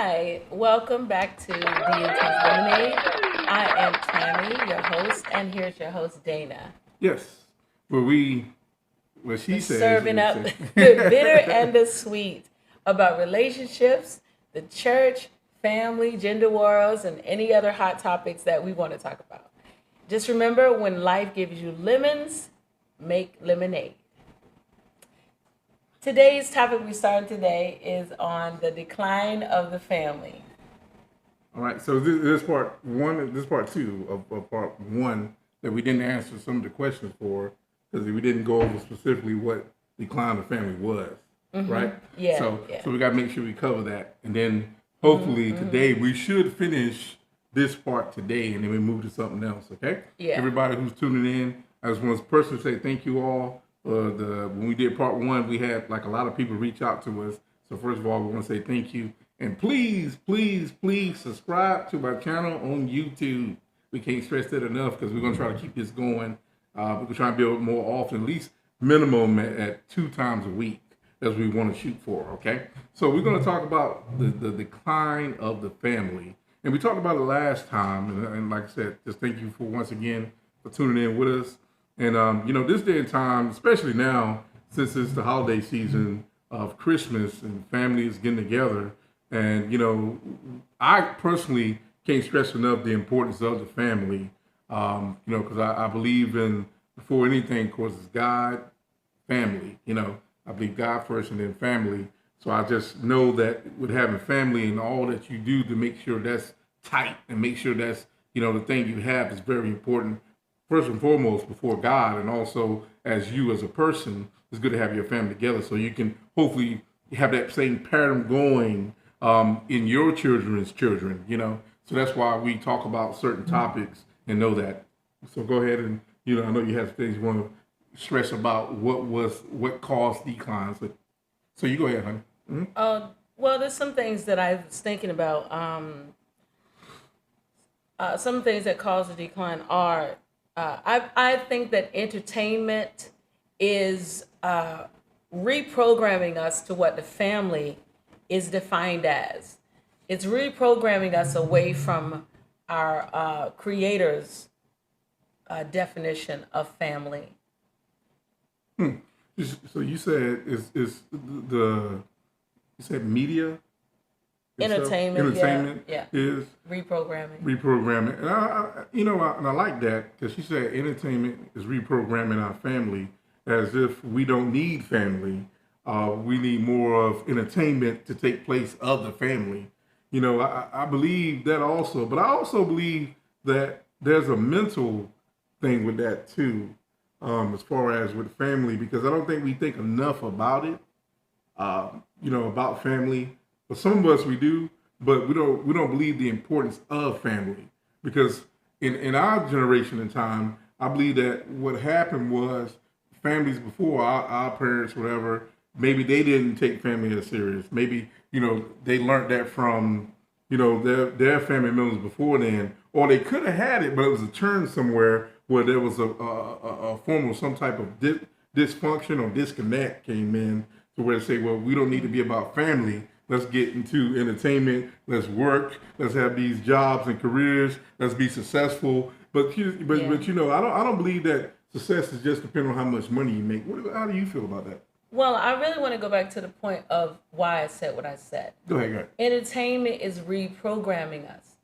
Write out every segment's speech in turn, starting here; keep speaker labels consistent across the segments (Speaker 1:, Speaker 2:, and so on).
Speaker 1: Hi, welcome back to D&TLEMONADE. I am Tammy, your host, and here's your host, Dana.
Speaker 2: Yes. What she says.
Speaker 1: Serving up the bitter and the sweet about relationships, the church, family, gender wars, and any other hot topics that we want to talk about. Just remember, when life gives you lemons, make lemonade. Today's topic we started today is on the decline of the family.
Speaker 2: All right. So this part one, this part two of part one that we didn't answer some of the questions for because we didn't go over specifically what decline of family was, right?
Speaker 1: Yeah.
Speaker 2: So we got to make sure we cover that, and then hopefully today we should finish this part today, and then we move to something else. Okay?
Speaker 1: Yeah.
Speaker 2: Everybody who's tuning in, I just want to personally say thank you all. When we did part one, we had like a lot of people reach out to us. So first of all, we want to say thank you. And please subscribe to my channel on YouTube. We can't stress that enough because we're going to try to keep this going. We're going to try to build more often, at least minimum at 2 times a week as we want to shoot for, okay? So we're going to talk about the decline of the family. And we talked about it last time. And like I said, just thank you for once again for tuning in with us. And, this day and time, especially now, since it's the holiday season of Christmas and families getting together. And, I personally can't stress enough the importance of the family, because I believe in, before anything, of course, it's God, family. I believe God first and then family. So I just know that with having family and all that you do to make sure that's tight and make sure that's, the thing you have is very important. First and foremost, before God, and also as you as a person, it's good to have your family together so you can hopefully have that same pattern going in your children's children, So that's why we talk about certain topics and know that. So go ahead and, I know you have things you want to stress about what caused declines. So you go ahead, honey. Mm-hmm.
Speaker 1: Well, there's some things that I was thinking about. Some things that cause the decline are, I think that entertainment is reprogramming us to what the family is defined as. It's reprogramming us away from our creator's definition of family.
Speaker 2: So you said you said media?
Speaker 1: Entertainment
Speaker 2: is reprogramming, and I like that because she said entertainment is reprogramming our family as if we don't need family. We need more of entertainment to take place of the family. I believe that also, but I also believe that there's a mental thing with that too, as far as with family, because I don't think we think enough about it. About family. But some of us we do, but we don't believe the importance of family, because in our generation and time, I believe that what happened was families before our parents, whatever, maybe they didn't take family as serious. Maybe they learned that from their family members before then, or they could have had it, but it was a turn somewhere where there was a form of some type of dysfunction or disconnect came in to where they say, well, we don't need to be about family. Let's get into entertainment. Let's work. Let's have these jobs and careers. Let's be successful. But I don't believe that success is just depending on how much money you make. How do you feel about that?
Speaker 1: Well, I really want to go back to the point of why I said what I said.
Speaker 2: Go ahead.
Speaker 1: Entertainment is reprogramming us.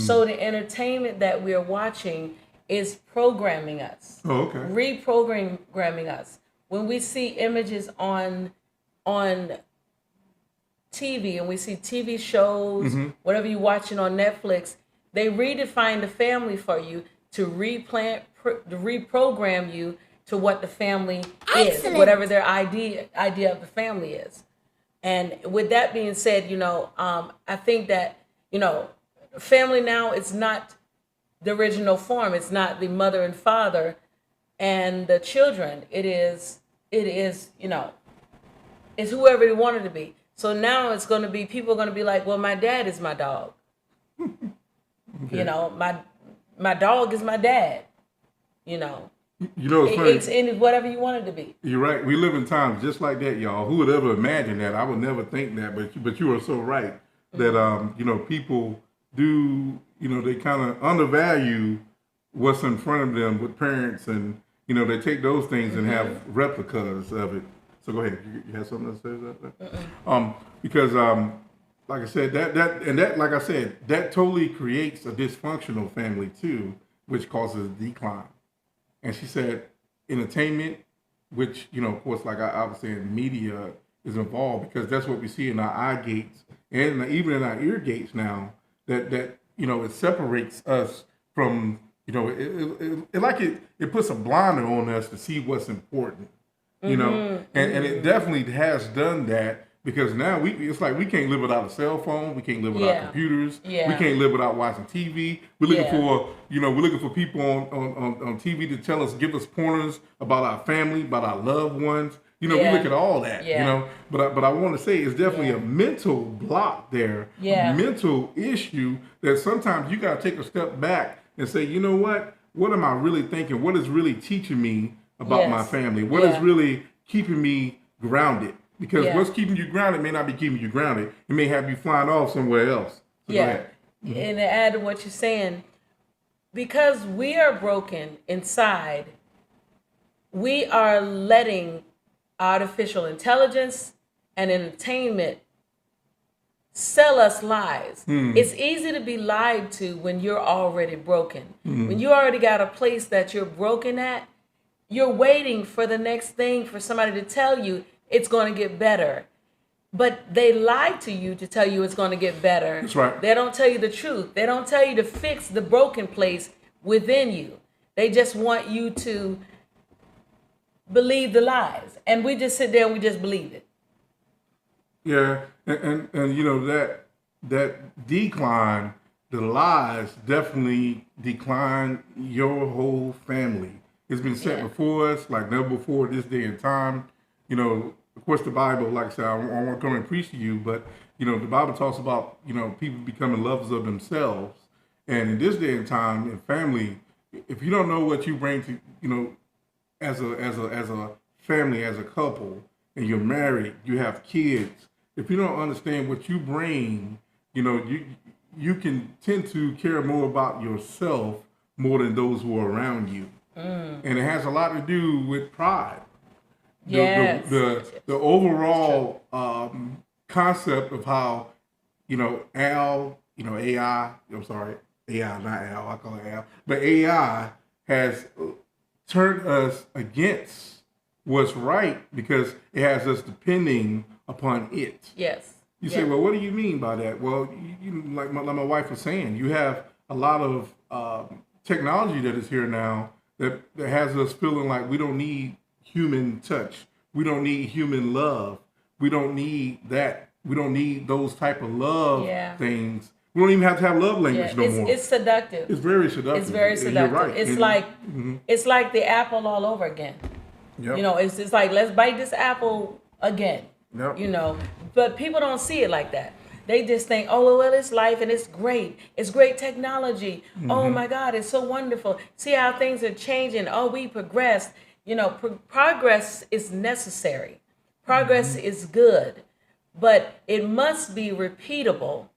Speaker 1: So the entertainment that we're watching is programming us.
Speaker 2: Oh, okay.
Speaker 1: Reprogramming us. When we see images on TV and we see TV shows, whatever you're watching on Netflix, they redefine the family for you to reprogram you to what the family is, whatever their idea of the family is. And with that being said, I think that, family now is not the original form. It's not the mother and father and the children. It is, it's whoever they want it to be. So now it's going to be, people are going to be like, well, my dad is my dog. Okay. My dog is my dad.
Speaker 2: It's funny.
Speaker 1: It's whatever you want it to be.
Speaker 2: You're right. We live in times just like that, y'all. Who would ever imagine that? I would never think that, but you are so right. that you know, people do, you know, they kind of undervalue what's in front of them with parents, and you know, they take those things and have replicas of it. So go ahead, you have something to say about that? Because like I said, that like I said, that totally creates a dysfunctional family too, which causes decline. And she said entertainment, which, you know, of course, like I was saying, media is involved, because that's what we see in our eye gates and even in our ear gates now, that you know, it separates us from, you know, it puts a blinder on us to see what's important, you know, and it definitely has done that, because now it's like we can't live without a cell phone, we can't live without computers, we can't live without watching TV. We're looking for, you know, we're looking for people on TV to tell us, give us pointers about our family, about our loved ones. You know, we look at all that, you know, but I want to say it's definitely a mental block there, a mental issue that sometimes you got to take a step back and say, you know what am I really thinking? What is really teaching me about my family? What is really keeping me grounded? Because what's keeping you grounded may not be keeping you grounded. It may have you flying off somewhere else. So
Speaker 1: And to add to what you're saying, because we are broken inside, we are letting artificial intelligence and entertainment sell us lies. It's easy to be lied to when you're already broken. When you already got a place that you're broken at, you're waiting for the next thing for somebody to tell you it's going to get better. But they lie to you to tell you it's going to get better.
Speaker 2: That's right.
Speaker 1: They don't tell you the truth. They don't tell you to fix the broken place within you. They just want you to believe the lies. And we just sit there and we just believe it.
Speaker 2: Yeah, and you know, that decline, the lies definitely decline your whole family. It's been set before us like never before this day and time. You know, of course, the Bible, like I said, I want to come and preach to you, but you know, the Bible talks about, you know, people becoming lovers of themselves. And in this day and time, in family, if you don't know what you bring to, you know, as a family, as a couple, and you're married, you have kids, if you don't understand what you bring, you know, you can tend to care more about yourself more than those who are around you. And it has a lot to do with pride. The overall concept of how, you know, AI, I'm sorry, AI, not Al, I call it Al, but AI has turned us against what's right because it has us depending upon it.
Speaker 1: Yes.
Speaker 2: You say, well, what do you mean by that? Well, you like my wife was saying, you have a lot of technology that is here now that has us feeling like we don't need human touch. We don't need human love. We don't need that. We don't need those type of love things. We don't even have to have love language no more.
Speaker 1: It's seductive.
Speaker 2: It's very seductive.
Speaker 1: It's very seductive. You're right. It's like the apple all over again. Yep. You know, it's just like, let's bite this apple again.
Speaker 2: Yep.
Speaker 1: You know, but people don't see it like that. They just think, oh, well, it's life and it's great. It's great technology. Oh, my God, it's so wonderful. See how things are changing. Oh, we progressed. You know, progress is necessary. Progress is good, but it must be repeatable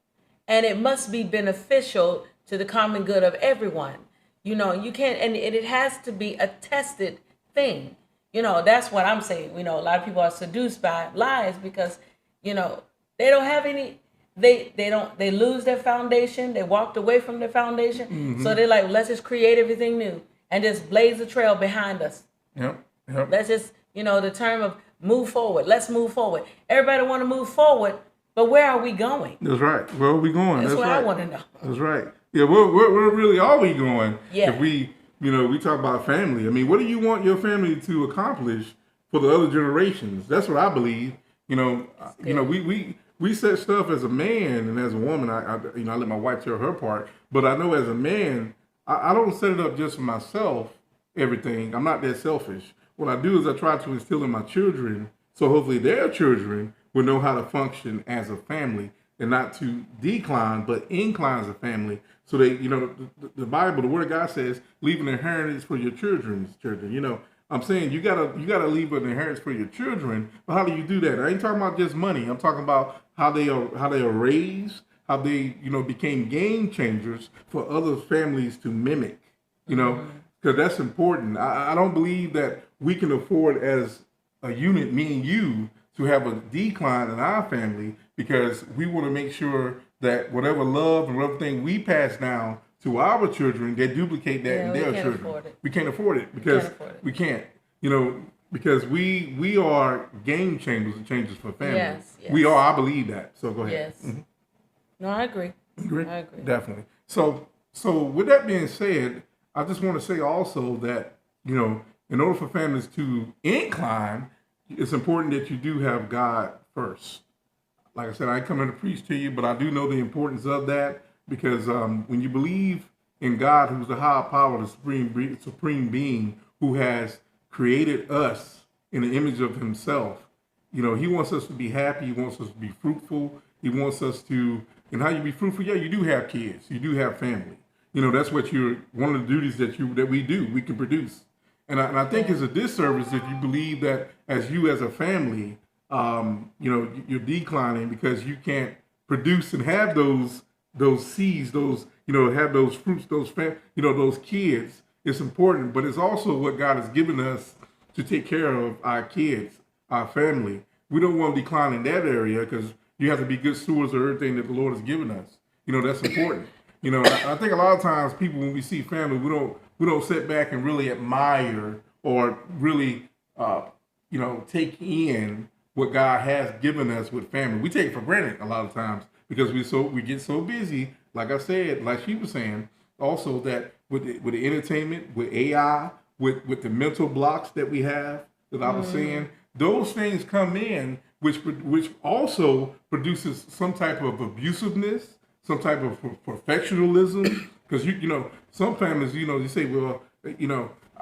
Speaker 1: and it must be beneficial to the common good of everyone. You know, you can't, and it has to be a tested thing. You know, that's what I'm saying. You know, a lot of people are seduced by lies because, you know, they don't have any, they lose their foundation. They walked away from their foundation. So they're like, let's just create everything new and just blaze a trail behind us.
Speaker 2: Yep.
Speaker 1: Let's just, you know, the term of move forward. Let's move forward. Everybody want to move forward, but where are we going?
Speaker 2: That's right. Where are we going?
Speaker 1: That's what
Speaker 2: right.
Speaker 1: I want to know.
Speaker 2: That's right. Yeah, where really are we going?
Speaker 1: Yeah.
Speaker 2: If we, you know, we talk about family. I mean, what do you want your family to accomplish for the other generations? That's what I believe. You know, we set stuff as a man and as a woman. I let my wife tell her part, but I know as a man, I don't set it up just for myself. Everything. I'm not that selfish. What I do is I try to instill in my children, so hopefully their children will know how to function as a family and not to decline, but incline as a family. So they, you know, the Bible, the Word of God says, leave an inheritance for your children's children. You know, I'm saying you gotta leave an inheritance for your children. But how do you do that? I ain't talking about just money. I'm talking about how they are raised, how they became game changers for other families to mimic. Because that's important. I don't believe that we can afford as a unit, me and you, to have a decline in our family because we want to make sure that whatever love and whatever thing we pass down to our children, they duplicate that in their children. We can't afford it because we can't. Because we are game changers and changers for families.
Speaker 1: Yes.
Speaker 2: We are. I believe that. So go ahead.
Speaker 1: Yes. No, I agree.
Speaker 2: I agree. Definitely. So with that being said, I just want to say also that, in order for families to incline, it's important that you do have God first. Like I said, I ain't coming to preach to you, but I do know the importance of that because when you believe in God, who's the higher power, the supreme being who has created us in the image of himself, he wants us to be happy. He wants us to be fruitful. He wants us to, and how you be fruitful? Yeah, you do have kids. You do have family. That's what one of the duties that we do. We can produce. And I think it's a disservice if you believe that as a family, you're declining because you can't produce and have those seeds, have those fruits, those kids. It's important, but it's also what God has given us to take care of our kids, our family. We don't want to decline in that area because you have to be good stewards of everything that the Lord has given us. That's important. I think a lot of times people, when we see family, we don't sit back and really admire or really, take in what God has given us with family. We take it for granted a lot of times because we get so busy. Like I said, like she was saying, also that with the entertainment, with AI, with the mental blocks that we have, that I was saying, those things come in, which also produces some type of abusiveness, some type of perfectionism, because some families, you say, well,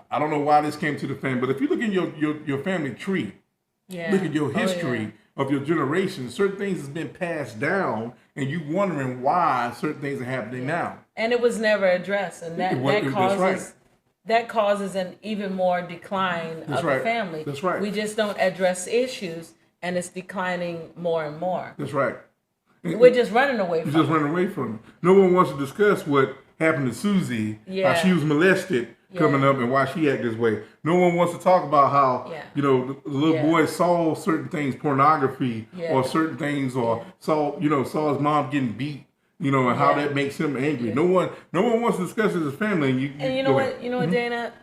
Speaker 2: I don't know why this came to the family, but if you look in your family tree, look at your history of your generation, certain things has been passed down, and you wondering why certain things are happening now.
Speaker 1: And it was never addressed, and that causes an even more decline of the family.
Speaker 2: That's right.
Speaker 1: We just don't address issues, and it's declining more and more.
Speaker 2: That's right.
Speaker 1: We're just running away from it.
Speaker 2: Just running away from it. No one wants to discuss what happened to Susie, how she was molested coming up and why she acted this way. No one wants to talk about how, the little boy saw certain things, pornography or certain things, or saw his mom getting beat, and how that makes him angry. No one wants to discuss it as a family. And
Speaker 1: you know what, Dana?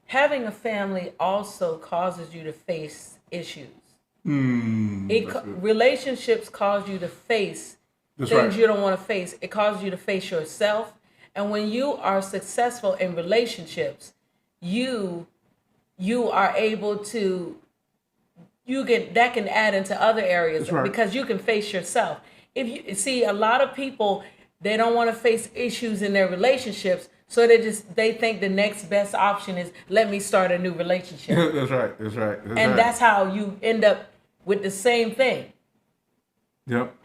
Speaker 1: Having a family also causes you to face issues. Relationships cause you to face things you don't want to face. It causes you to face yourself. And when you are successful in relationships, you are able to that can add into other areas because you can face yourself. If you see, a lot of people, they don't want to face issues in their relationships, so they think the next best option is let me start a new relationship.
Speaker 2: That's right.
Speaker 1: That's how you end up with the same thing.
Speaker 2: Yep,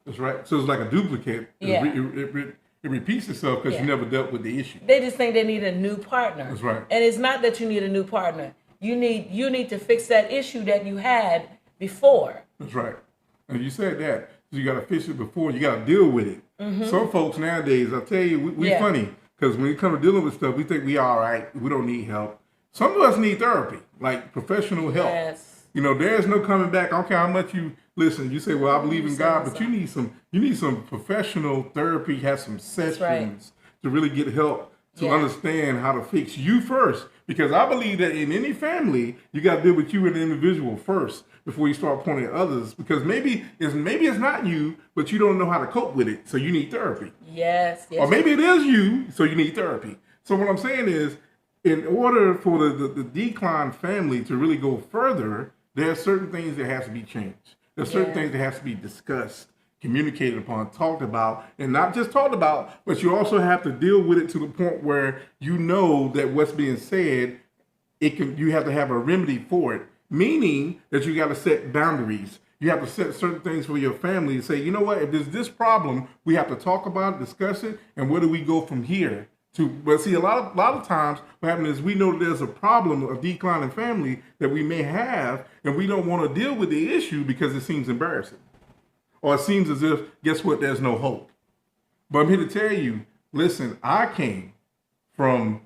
Speaker 2: that's right. So it's like a duplicate. It repeats itself because you never dealt with the issue.
Speaker 1: They just think they need a new partner.
Speaker 2: That's right.
Speaker 1: And it's not that you need a new partner. You need to fix that issue that you had before.
Speaker 2: That's right. And you said that. So you got to fix it before. You got to deal with it. Some folks nowadays, I tell you, we funny because when it comes to dealing with stuff, we think we all right. We don't need help. Some of us need therapy, like professional help.
Speaker 1: Yes.
Speaker 2: There's no coming back. I don't care how much you listen. You say, well, I believe in God, but you need some professional therapy, have some sessions to really get help to understand how to fix you first. Because I believe that in any family, you got to deal with you as an individual first before you start pointing at others. Because maybe it's not you, but you don't know how to cope with it, so you need therapy.
Speaker 1: Yes.
Speaker 2: Or maybe it is you, so you need therapy. So what I'm saying is, in order for the decline family to really go further, there are certain things that have to be changed. There are certain things that have to be discussed, communicated upon, talked about, and not just talked about, but you also have to deal with it to the point where you know that what's being said, you have to have a remedy for it, meaning that you got to set boundaries. You have to set certain things for your family and say, you know what, if there's this problem, we have to talk about it, discuss it, and where do we go from here But see, a lot of times what happens is we know that there's a problem, a decline in family that we may have, and we don't want to deal with the issue because it seems embarrassing. Or it seems as if, guess what, there's no hope. But I'm here to tell you, listen, I came from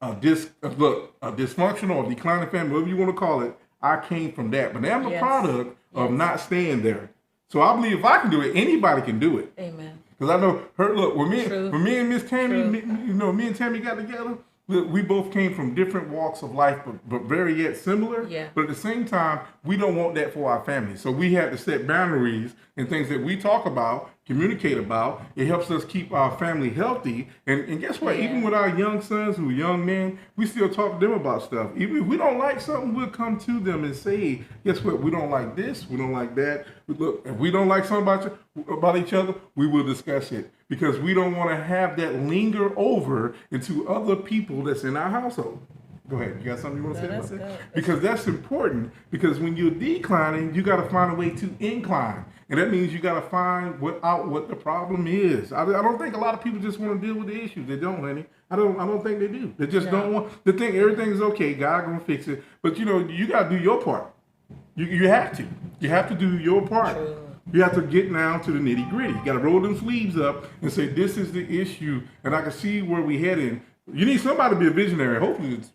Speaker 2: a dysfunctional or declining family, whatever you want to call it. I came from that. But I'm the product of not staying there. So I believe if I can do it, anybody can do it.
Speaker 1: Amen.
Speaker 2: Because I know her. Look, when me and Miss Tammy, me and Tammy got together, we both came from different walks of life, but very yet similar.
Speaker 1: Yeah.
Speaker 2: But at the same time, we don't want that for our family. So we had to set boundaries and things that we talk about, communicate about. It helps us keep our family healthy. And guess what? Even with our young sons who are young men, we still talk to them about stuff. Even if we don't like something, we'll come to them and say, guess what? We don't like this. We don't like that. Look, if we don't like something about each other, we will discuss it. Because we don't want to have that linger over into other people that's in our household. Go ahead. You got something you want to say about that? Because that's important. Because when you're declining, you got to find a way to incline. And that means you got to find out what the problem is. I don't think a lot of people just want to deal with the issues. They don't, honey. I don't think they do. They just don't want to think everything's okay. God gonna fix it. But you got to do your part. You have to. You have to do your part. True. You have to get down to the nitty gritty. You got to roll them sleeves up and say, this is the issue, and I can see where we heading. You need somebody to be a visionary. Hopefully, it's,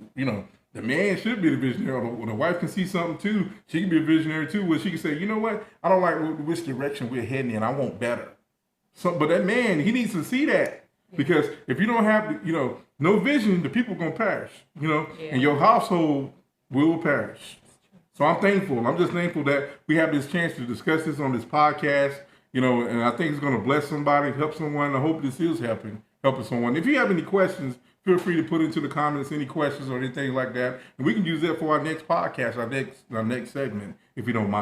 Speaker 2: the man should be the visionary. Or the wife can see something too. She can be a visionary too, where she can say, you know what? I don't like which direction we're heading in. I want better. But that man, he needs to see that. Because if you don't have, no vision, the people are going to perish, and your household will perish. So I'm thankful. I'm just thankful that we have this chance to discuss this on this podcast, and I think it's going to bless somebody, help someone. I hope this is helping someone. If you have any questions, feel free to put into the comments any questions or anything like that. And we can use that for our next podcast, our next segment, if you don't mind.